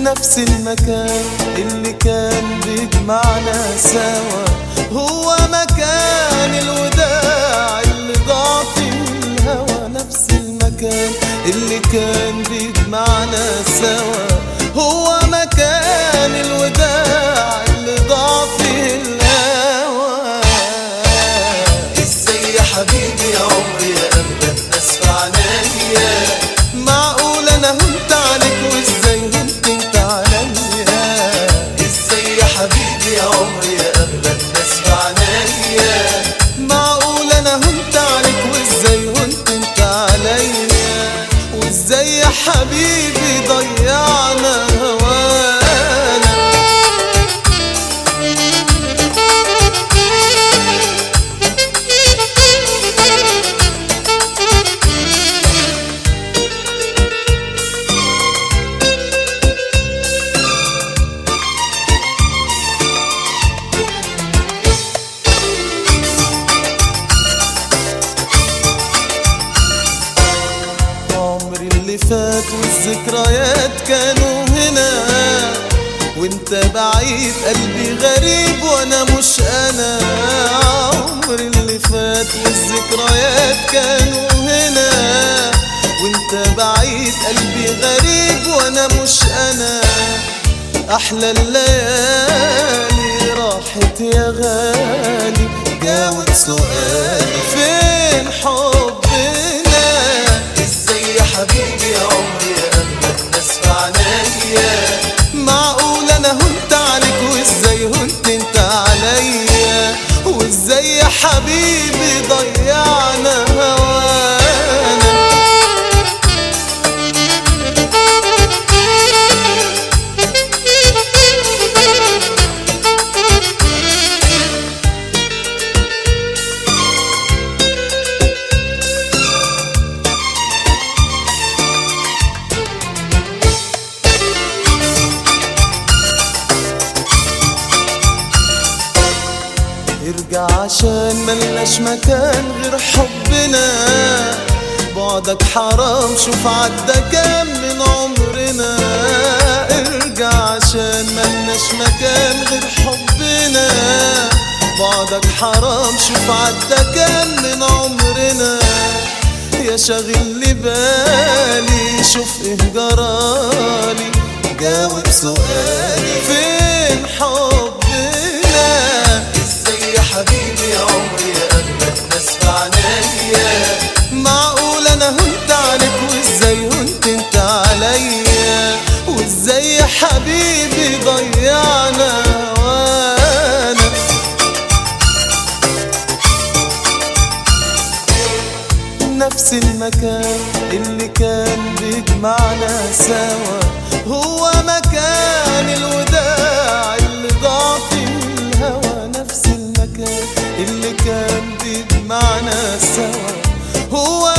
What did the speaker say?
نفس المكان اللي كان بيجمعنا سوا، هو مكان الوداع اللي ضاع في الهوى. نفس المكان اللي كان بيجمعنا سوا، هو مكان الوداع اللي ضاع في الهوى. ازاي يا حبيبي يا عمري يا اغلى الناس في عنايا، معقول انا هنت عليك وازاي هنت انت عليا؟ ازاي يا حبيبي يا عمري يا اغلى الناس في عنايا، معقول انا هنت عليك وازاي هنت انت عليا؟ وازاي يا حبيبي ضيعنا هوانا؟ عمري اللي فات والذكريات كانوا هنا، وانت بعيد قلبي غريب وانا مش انا. عمري اللي فات والذكريات كانوا هنا، وانت بعيد قلبي غريب وانا مش انا. احلى الليالي راحت يا غالي، جاوب سؤالي فين حبنا؟ ازاي يا حبيبي يا عمري يا اغلى الناس في عنايا، معقول انا هنت عليك وازاي هنت انت عليا؟ وازاي يا حبيبي ضيعنا هوانا؟ ارجع عشان ملناش مكان غير حبنا، بعدك حرام شوف عدى كام من عمرنا. ارجع عشان ملناش مكان غير حبنا، بعدك حرام شوف عدى كام من عمرنا. يا شاغل لي بالي شوف ايه جرالي، جاوب سؤالي فين حبنا؟ ازاي يا حبيبي يا عمري يا اغلى الناس في عنايا، معقول انا هنت عليك وازاي هنت انت عليا؟ وازاي يا حبيبي ضيعنا هوانا؟ نفس المكان اللي كان بيجمعنا سوا، هو مكان الوداع اللي ضاع في الهوى. نفس المكان اللي كان بيجمعنا سوا، هو